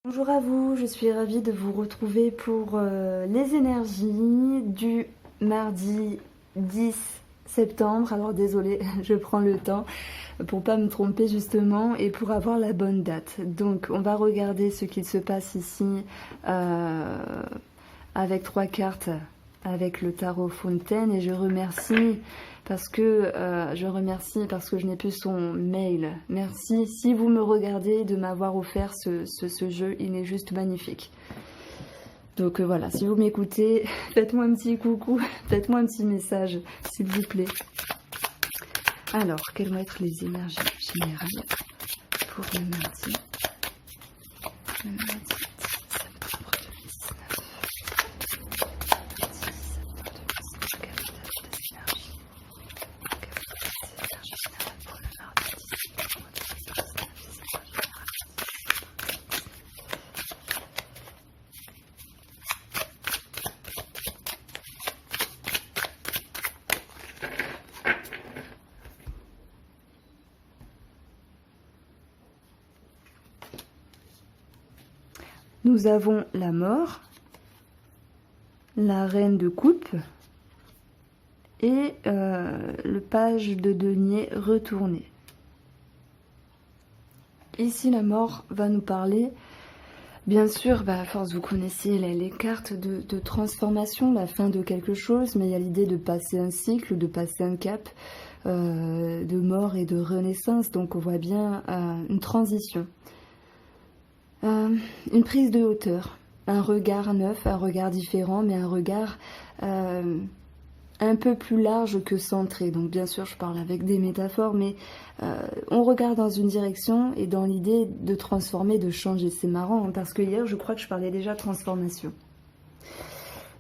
Bonjour à vous, je suis ravie de vous retrouver pour les énergies du mardi 10 septembre. Alors désolée, je prends le temps pour pas me tromper justement et pour avoir la bonne date. Donc on va regarder ce qu'il se passe ici avec 3 cartes avec le tarot Fontaine et je remercie parce que je n'ai plus son mail. Merci si vous me regardez de m'avoir offert ce jeu, il est juste magnifique. Donc voilà, si vous m'écoutez, faites-moi un petit coucou, faites-moi un petit message, s'il vous plaît. Alors, quelles vont être les énergies générales pour le mardi? Le mardi. Nous avons la mort, la reine de coupe et le page de denier retourné. Ici, la mort va nous parler, bien sûr, à force vous connaissez les cartes de transformation, la fin de quelque chose, mais il y a l'idée de passer un cycle, de passer un cap, de mort et de renaissance, donc on voit bien une transition. Une prise de hauteur, un regard neuf, un regard différent, mais un regard un peu plus large que centré. Donc bien sûr, je parle avec des métaphores, mais on regarde dans une direction et dans l'idée de transformer, de changer. C'est marrant, hein, parce que hier, je crois que je parlais déjà de transformation.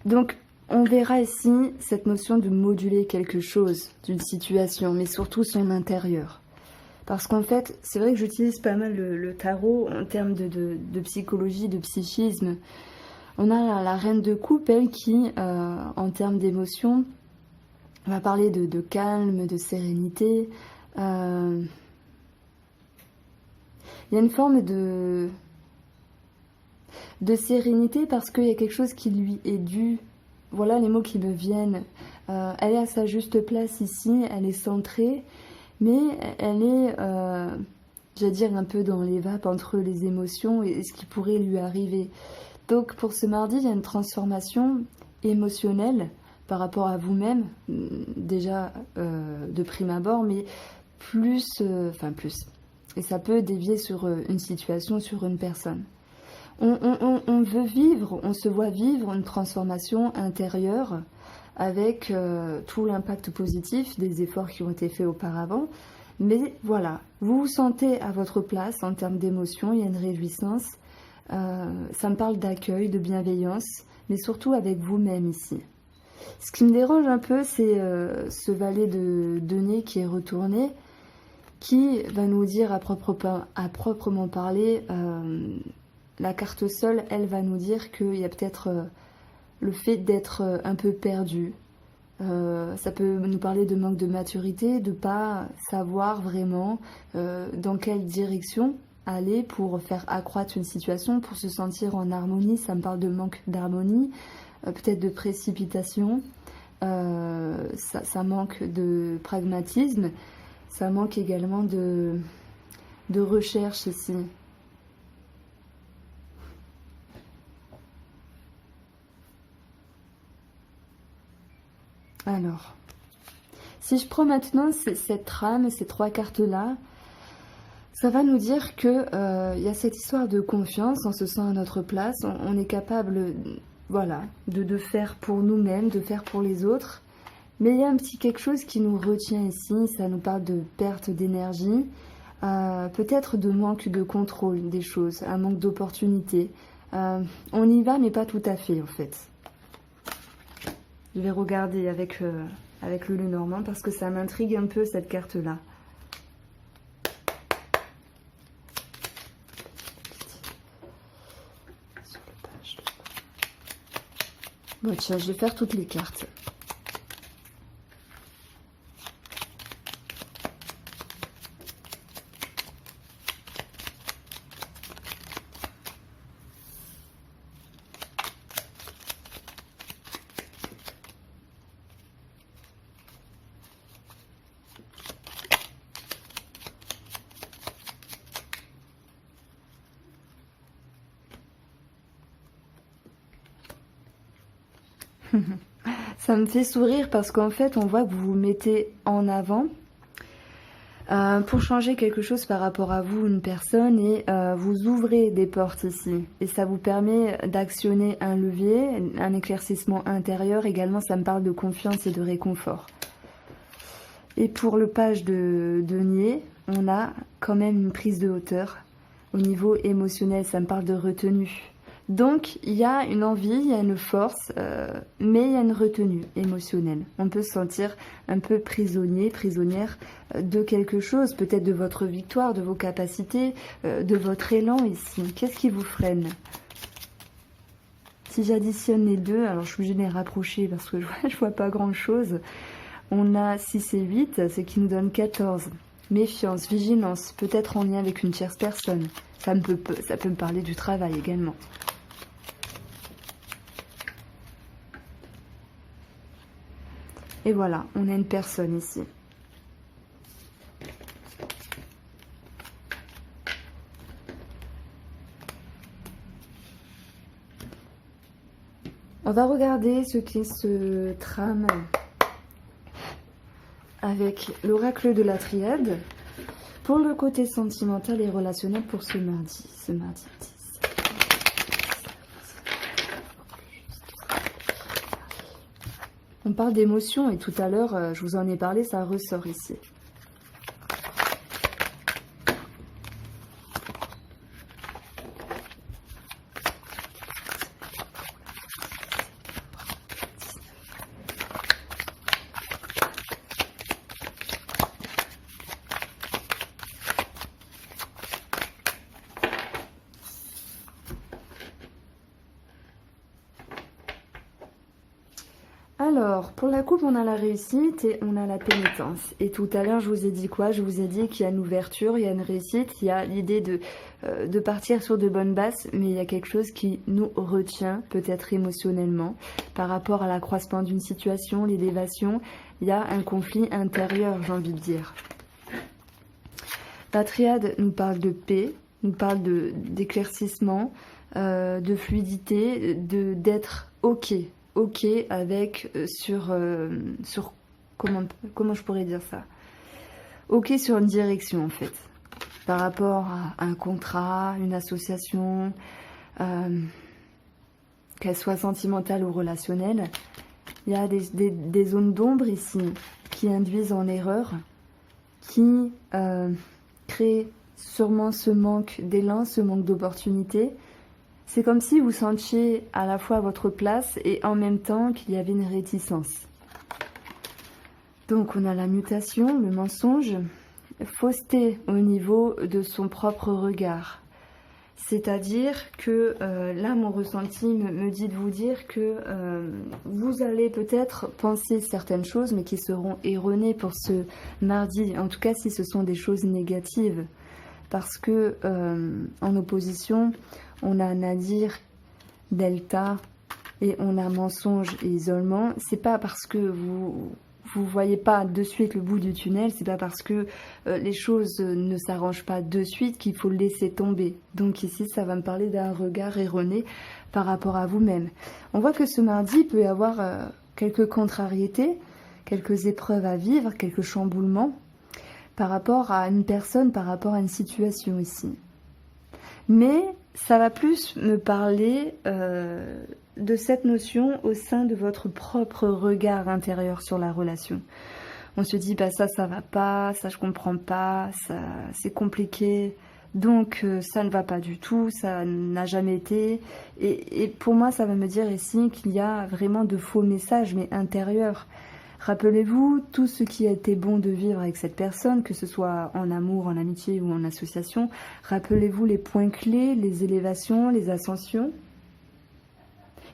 Donc, on verra ici cette notion de moduler quelque chose, d'une situation, mais surtout son intérieur. Parce qu'en fait, c'est vrai que j'utilise pas mal le tarot en termes de psychologie, de psychisme. On a la reine de coupe, elle, qui, en termes d'émotion, va parler de calme, de sérénité. Il y a une forme de sérénité parce qu'il y a quelque chose qui lui est dû. Voilà les mots qui me viennent. Elle est à sa juste place ici, elle est centrée. Mais elle est, j'allais dire, un peu dans les vapes entre les émotions et ce qui pourrait lui arriver. Donc pour ce mardi, il y a une transformation émotionnelle par rapport à vous-même, déjà de prime abord, mais plus. Et ça peut dévier sur une situation, sur une personne. On veut vivre, on se voit vivre une transformation intérieure avec tout l'impact positif des efforts qui ont été faits auparavant. Mais voilà, vous vous sentez à votre place en termes d'émotion, il y a une réjouissance. Ça me parle d'accueil, de bienveillance, mais surtout avec vous-même ici. Ce qui me dérange un peu, c'est ce valet de denier qui est retourné, qui va nous dire à proprement parler, la carte seule, elle va nous dire qu'il y a peut-être le fait d'être un peu perdu. Ça peut nous parler de manque de maturité, de ne pas savoir vraiment dans quelle direction aller pour faire accroître une situation, pour se sentir en harmonie. Ça me parle de manque d'harmonie, peut-être de précipitation. Ça manque de pragmatisme. Ça manque également de recherche ici. Alors, si je prends maintenant cette trame, ces 3 cartes-là, ça va nous dire que y a cette histoire de confiance, on se sent à notre place, on est capable, voilà, de faire pour nous-mêmes, de faire pour les autres. Mais il y a un petit quelque chose qui nous retient ici, ça nous parle de perte d'énergie, peut-être de manque de contrôle des choses, un manque d'opportunité. On y va, mais pas tout à fait en fait. Je vais regarder avec le Lenormand parce que ça m'intrigue un peu cette carte-là. Bon tiens, je vais faire toutes les cartes. Ça me fait sourire parce qu'en fait, on voit que vous vous mettez en avant pour changer quelque chose par rapport à vous, une personne, et vous ouvrez des portes ici. Et ça vous permet d'actionner un levier, un éclaircissement intérieur. Également, ça me parle de confiance et de réconfort. Et pour le page de denier, on a quand même une prise de hauteur. Au niveau émotionnel, ça me parle de retenue. Donc, il y a une envie, il y a une force, mais il y a une retenue émotionnelle. On peut se sentir un peu prisonnier, prisonnière de quelque chose, peut-être de votre victoire, de vos capacités, de votre élan ici. Qu'est-ce qui vous freine? Si j'additionne les deux, alors je suis obligée de les rapprocher parce que je vois pas grand-chose. On a 6 et 8, ce qui nous donne 14. Méfiance, vigilance, peut-être en lien avec une tierce personne. Ça peut me parler du travail également. Et voilà, on a une personne ici. On va regarder ce qui se trame avec l'oracle de la triade pour le côté sentimental et relationnel pour ce mardi 10. On parle d'émotion et tout à l'heure, je vous en ai parlé, ça ressort ici. Alors, pour la coupe, on a la réussite et on a la pénitence. Et tout à l'heure, je vous ai dit quoi? Je vous ai dit qu'il y a une ouverture, il y a une réussite, il y a l'idée de partir sur de bonnes bases, mais il y a quelque chose qui nous retient, peut-être émotionnellement, par rapport à l'accroissement d'une situation, l'élévation. Il y a un conflit intérieur, j'ai envie de dire. La triade nous parle de paix, nous parle d'éclaircissement, de fluidité, d'être OK. OK avec sur comment je pourrais dire ça, OK sur une direction en fait par rapport à un contrat, une association, qu'elle soit sentimentale ou relationnelle. Il y a des zones d'ombre ici qui induisent en erreur, qui créent sûrement ce manque d'élan, ce manque d'opportunité. C'est comme si vous sentiez à la fois votre place et en même temps qu'il y avait une réticence. Donc on a la mutation, le mensonge, fausseté au niveau de son propre regard. C'est-à-dire que là, mon ressenti me dit de vous dire que vous allez peut-être penser certaines choses, mais qui seront erronées pour ce mardi. En tout cas, si ce sont des choses négatives. Parce que en opposition, on a Nadir, Delta, et on a mensonge et isolement. C'est pas parce que vous voyez pas de suite le bout du tunnel, c'est pas parce que les choses ne s'arrangent pas de suite qu'il faut le laisser tomber. Donc ici, ça va me parler d'un regard erroné par rapport à vous-même. On voit que ce mardi, il peut y avoir quelques contrariétés, quelques épreuves à vivre, quelques chamboulements par rapport à une personne, par rapport à une situation ici. Mais ça va plus me parler de cette notion au sein de votre propre regard intérieur sur la relation. On se dit, bah ça va pas, ça je comprends pas, ça c'est compliqué, donc ça ne va pas du tout, ça n'a jamais été. Et pour moi, ça va me dire ici qu'il y a vraiment de faux messages, mais intérieurs. Rappelez-vous tout ce qui a été bon de vivre avec cette personne, que ce soit en amour, en amitié ou en association. Rappelez-vous les points clés, les élévations, les ascensions.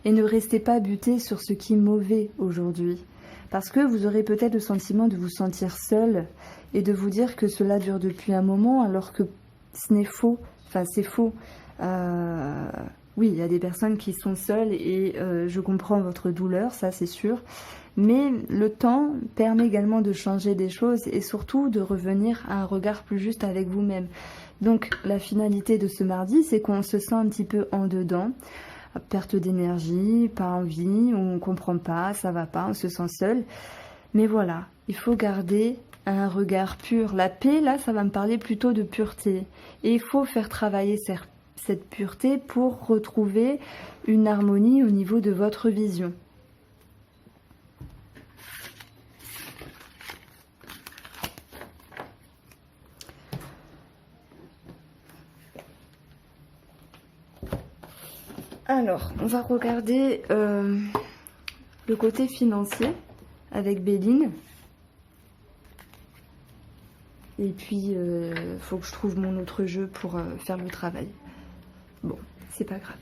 Et ne restez pas buté sur ce qui est mauvais aujourd'hui. Parce que vous aurez peut-être le sentiment de vous sentir seul et de vous dire que cela dure depuis un moment alors que ce n'est faux. Enfin, c'est faux. Oui, il y a des personnes qui sont seules et je comprends votre douleur, ça c'est sûr. Mais le temps permet également de changer des choses et surtout de revenir à un regard plus juste avec vous-même. Donc la finalité de ce mardi, c'est qu'on se sent un petit peu en dedans. perte d'énergie, pas envie, on comprend pas, ça va pas, on se sent seul. Mais voilà, il faut garder un regard pur. La paix, là, ça va me parler plutôt de pureté. Et il faut faire travailler cette pureté pour retrouver une harmonie au niveau de votre vision. Alors, on va regarder le côté financier avec Béline. Et puis, faut que je trouve mon autre jeu pour faire le travail. Bon, c'est pas grave.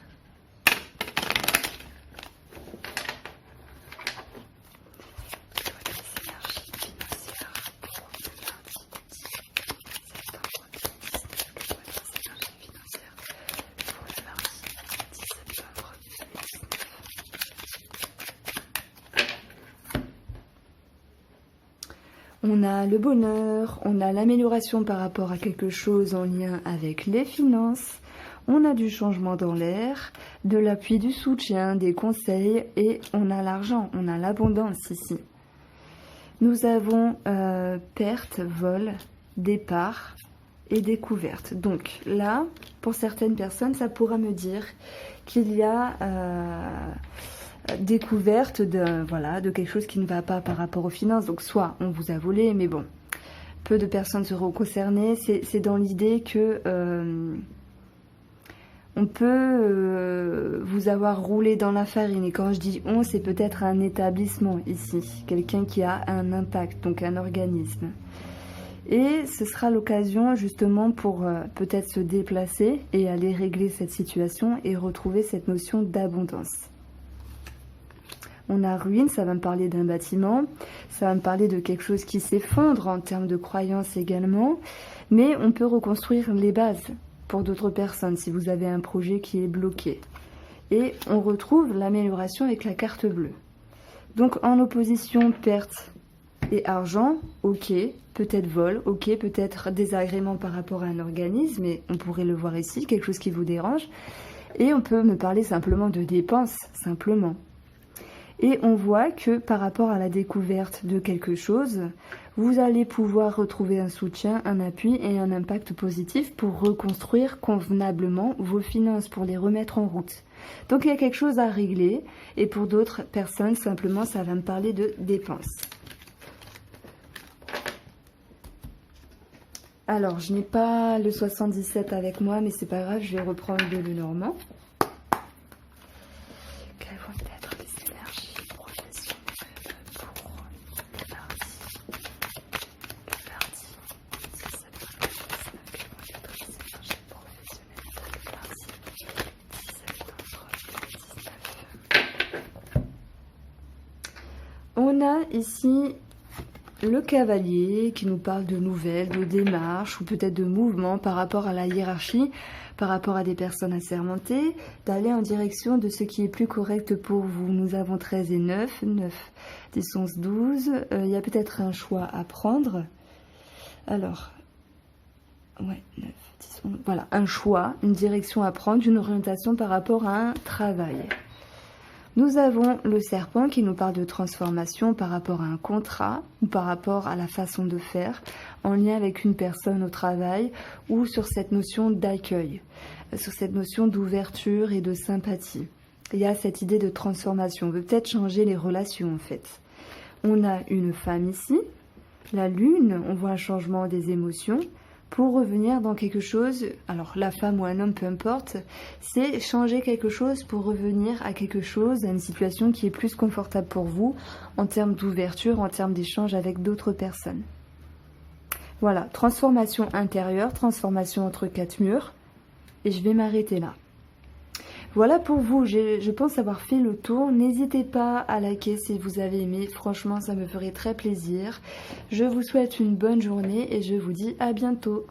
On a le bonheur, on a l'amélioration par rapport à quelque chose en lien avec les finances, on a du changement dans l'air, de l'appui, du soutien, des conseils et on a l'argent, on a l'abondance ici. Nous avons perte, vol, départ et découverte. Donc là, pour certaines personnes, ça pourra me dire qu'il y a découverte de quelque chose qui ne va pas par rapport aux finances. Donc soit on vous a volé, mais bon, peu de personnes seront concernées. C'est dans l'idée que on peut vous avoir roulé dans la farine. Et quand je dis on, c'est peut-être un établissement ici, quelqu'un qui a un impact, donc un organisme. Et ce sera l'occasion justement pour peut-être se déplacer et aller régler cette situation et retrouver cette notion d'abondance. On a ruine, ça va me parler d'un bâtiment, ça va me parler de quelque chose qui s'effondre en termes de croyances également, mais on peut reconstruire les bases pour d'autres personnes si vous avez un projet qui est bloqué. Et on retrouve l'amélioration avec la carte bleue. Donc en opposition, perte et argent, ok, peut-être vol, ok, peut-être désagrément par rapport à un organisme, mais on pourrait le voir ici, quelque chose qui vous dérange. Et on peut me parler simplement de dépenses, simplement. Et on voit que par rapport à la découverte de quelque chose, vous allez pouvoir retrouver un soutien, un appui et un impact positif pour reconstruire convenablement vos finances, pour les remettre en route. Donc il y a quelque chose à régler et pour d'autres personnes, simplement, ça va me parler de dépenses. Alors, je n'ai pas le 77 avec moi, mais c'est pas grave, je vais reprendre de Lenormand. On a ici le cavalier qui nous parle de nouvelles, de démarches ou peut-être de mouvements par rapport à la hiérarchie, par rapport à des personnes assermentées, d'aller en direction de ce qui est plus correct pour vous. Nous avons 13 et 9, 9, 10, 11, 12. Il y a peut-être un choix à prendre. Alors, ouais, 9, 10, 11, voilà, un choix, une direction à prendre, une orientation par rapport à un travail. Nous avons le serpent qui nous parle de transformation par rapport à un contrat ou par rapport à la façon de faire en lien avec une personne au travail ou sur cette notion d'accueil, sur cette notion d'ouverture et de sympathie. Il y a cette idée de transformation, on veut peut-être changer les relations en fait. On a une femme ici, la lune, on voit un changement des émotions. Pour revenir dans quelque chose, alors la femme ou un homme, peu importe, c'est changer quelque chose pour revenir à quelque chose, à une situation qui est plus confortable pour vous en termes d'ouverture, en termes d'échange avec d'autres personnes. Voilà, transformation intérieure, transformation entre quatre murs, et je vais m'arrêter là. Voilà pour vous, je pense avoir fait le tour. N'hésitez pas à liker si vous avez aimé, franchement ça me ferait très plaisir. Je vous souhaite une bonne journée et je vous dis à bientôt.